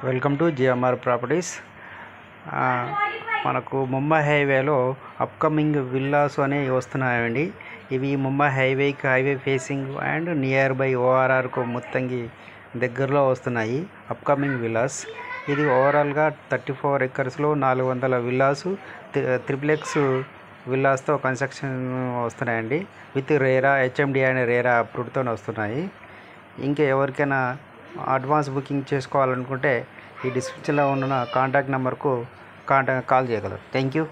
Welcome to GMR properties. మనకు ముంబై హైవేలో upcoming villas అనేవి వస్తున్నాయండి. ఇవి Mumbai highway facing and near by ఓఆర్ఆర్కు మొత్తంగా దగ్గరలో వస్తున్నాయి అప్కమింగ్ విల్లాస్. ఇది ఓవరాల్గా 34 ఎకర్స్లో 400 విల్లాసు, త్రిప్లెక్స్ విల్లాస్తో కన్స్ట్రక్షన్ వస్తున్నాయండి. With RERA HMD and RERA అప్రూవ్డ్తో వస్తున్నాయి. ఇంకా ఎవరికైనా అడ్వాన్స్ బుకింగ్ చేసుకోవాలనుకుంటే ఈ డిస్క్రిప్షన్లో ఉన్న కాంటాక్ట్ నెంబర్కు కాల్ చేయగలరు. Thank you.